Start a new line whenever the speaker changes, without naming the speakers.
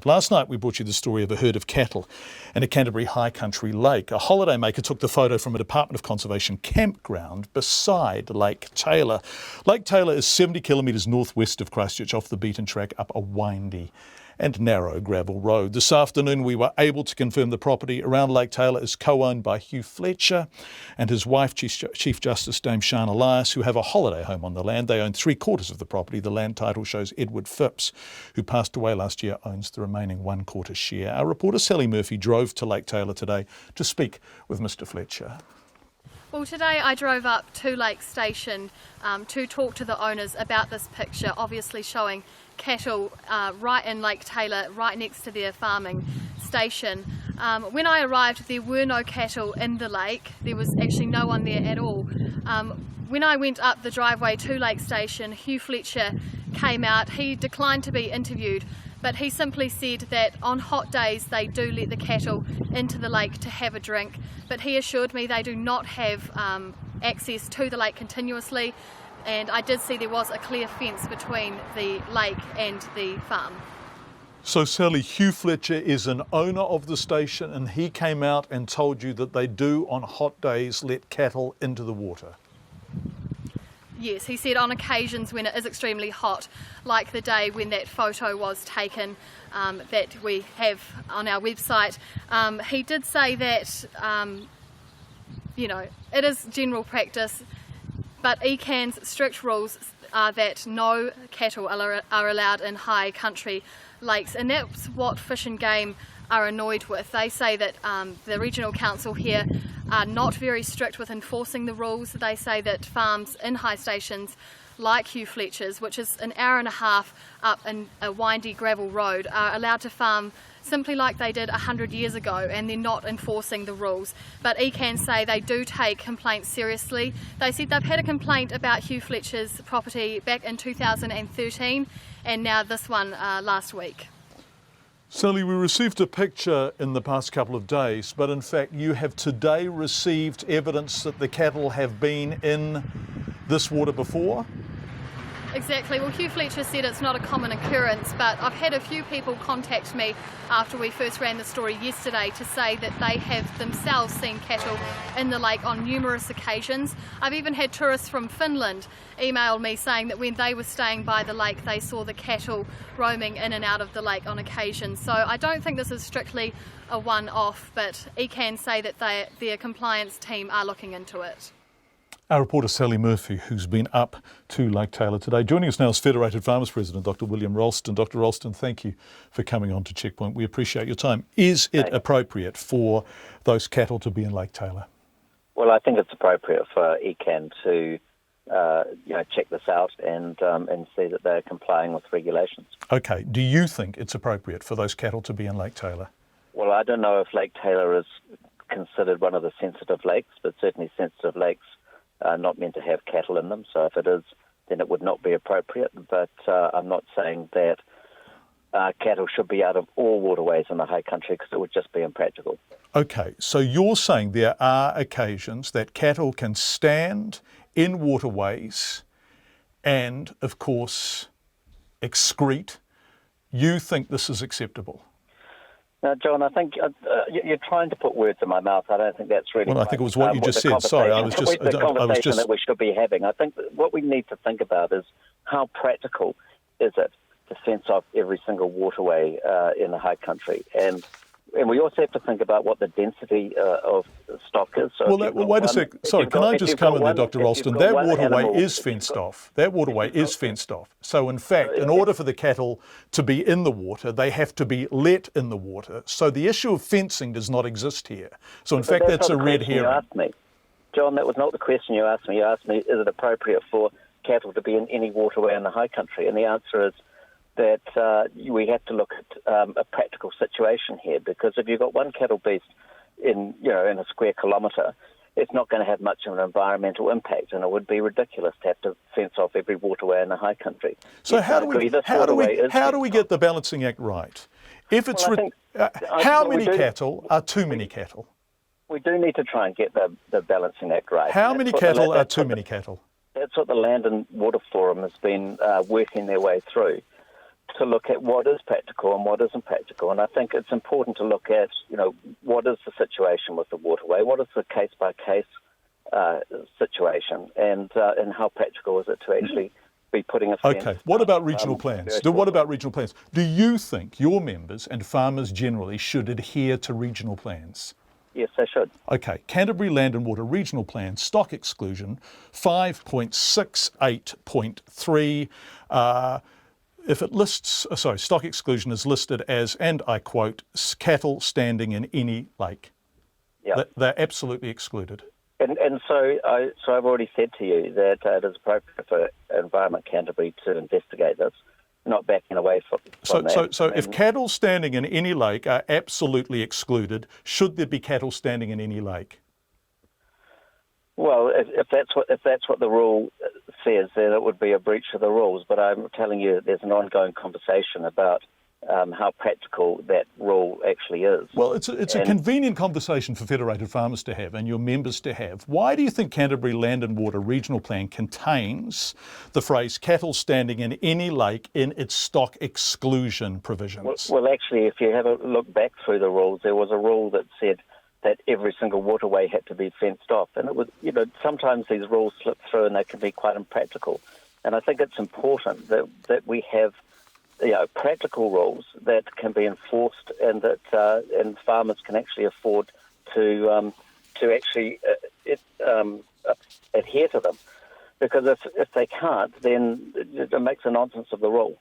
Last night we brought you the story of a herd of cattle in a Canterbury high country lake. A holidaymaker took the photo from a Department of Conservation campground beside Lake Taylor. Lake Taylor is 70 kilometres northwest of Christchurch, off the beaten track up a windy and narrow gravel road. This afternoon we were able to confirm the property around Lake Taylor is co-owned by Hugh Fletcher and his wife, Chief Justice Dame Sian Elias, who have a holiday home on the land. They own 3/4 of the property. The land title shows Edward Phipps, who passed away last year, owns the remaining 1/4 share. Our reporter Sally Murphy drove to Lake Taylor today to speak with Mr Fletcher.
Well, today I drove up to Lake Station to talk to the owners about this picture, obviously showing cattle right in Lake Taylor, right next to their farming station. When I arrived, there were no cattle in the lake. There was actually no one there at all. When I went up the driveway to Lake Station, Hugh Fletcher came out. He declined to be interviewed, but he simply said that on hot days they do let the cattle into the lake to have a drink, but he assured me they do not have access to the lake continuously, and I did see there was a clear fence between the lake and the farm.
So Sally, Hugh Fletcher is an owner of the station and he came out and told you that they do on hot days let cattle into the water?
Yes, he said on occasions when it is extremely hot, like the day when that photo was taken that we have on our website, he did say that, it is general practice, but ECAN's strict rules are that no cattle are allowed in high country lakes, and that's what Fish and Game are annoyed with. They say that the regional council here are not very strict with enforcing the rules. They say that farms in high stations like Hugh Fletcher's, which is an hour and a half up in a windy gravel road, are allowed to farm simply like they did 100 years ago, and they're not enforcing the rules. But ECAN say they do take complaints seriously. They said they've had a complaint about Hugh Fletcher's property back in 2013 and now this one last week.
Sally, we received a picture in the past couple of days, but in fact you have today received evidence that the cattle have been in this water before?
Exactly. Well, Hugh Fletcher said it's not a common occurrence, but I've had a few people contact me after we first ran the story yesterday to say that they have themselves seen cattle in the lake on numerous occasions. I've even had tourists from Finland email me saying that when they were staying by the lake they saw the cattle roaming in and out of the lake on occasion. So I don't think this is strictly a one-off, but ECAN say that their compliance team are looking into it.
Our reporter Sally Murphy, who's been up to Lake Taylor today. Joining us now is Federated Farmers President Dr William Ralston. Dr Ralston, thank you for coming on to Checkpoint. We appreciate your time. Is it appropriate for those cattle to be in Lake Taylor?
Well, I think it's appropriate for ECAN to check this out and see that they're complying with regulations.
Okay. Do you think it's appropriate for those cattle to be in Lake Taylor?
Well, I don't know if Lake Taylor is considered one of the sensitive lakes, but certainly sensitive lakes are not meant to have cattle in them. So if it is, then it would not be appropriate. But I'm not saying that cattle should be out of all waterways in the high country, because it would just be impractical. Okay,
so you're saying there are occasions that cattle can stand in waterways and, of course, excrete. You think this is acceptable?
Now, John, I think you're trying to put words in my mouth. I don't think that's really.
Well, I think it was what you just said. Sorry, I was just.
The conversation that we should be having. I think that what we need to think about is how practical is it to fence off every single waterway in the high country, and we also have to think about what the density of stock is. So
wait a sec. Sorry, can I just come in there, Dr. Ralston? That waterway is fenced off. That waterway is fenced off. So, in fact, in order for the cattle to be in the water, they have to be let in the water. So the issue of fencing does not exist here. So, in fact, that's a red herring.
You asked me. John, that was not the question you asked me. You asked me, is it appropriate for cattle to be in any waterway in the high country? And the answer is that we have to look at a practical situation here, because if you've got one cattle beast in a square kilometre, it's not going to have much of an environmental impact, and it would be ridiculous to have to fence off every waterway in the high country.
So how do we get the Balancing Act right? If it's how many cattle are too many cattle?
We do need to try and get the Balancing Act right.
How many cattle are too many cattle?
That's what the Land and Water Forum has been working their way through. to look at what is practical and what isn't practical. And I think it's important to look at, what is the situation with the waterway, what is the case-by-case situation, and how practical is it to actually be putting a fence.
Okay, what about regional plans? What about regional plans? Do you think your members and farmers generally should adhere to regional plans?
Yes, they should.
Okay, Canterbury Land and Water Regional Plan, stock exclusion, 5.68.3. If it lists, stock exclusion is listed as, and I quote, cattle standing in any lake.
Yeah.
They're absolutely excluded.
And so I've already said to you that it is appropriate for Environment Canterbury to investigate this, not backing away from that.
So if cattle standing in any lake are absolutely excluded, should there be cattle standing in any lake?
Well, if that's what the rule says, then it would be a breach of the rules. But I'm telling you that there's an ongoing conversation about how practical that rule actually is.
Well, it's a convenient conversation for federated farmers to have and your members to have. Why do you think Canterbury Land and Water Regional Plan contains the phrase cattle standing in any lake in its stock exclusion provisions?
Well, actually, if you have a look back through the rules, there was a rule that said that every single waterway had to be fenced off. And it was, sometimes these rules slip through and they can be quite impractical. And I think it's important that we have practical rules that can be enforced and that and farmers can actually afford to actually adhere to them. Because if they can't, then it makes a nonsense of the rule.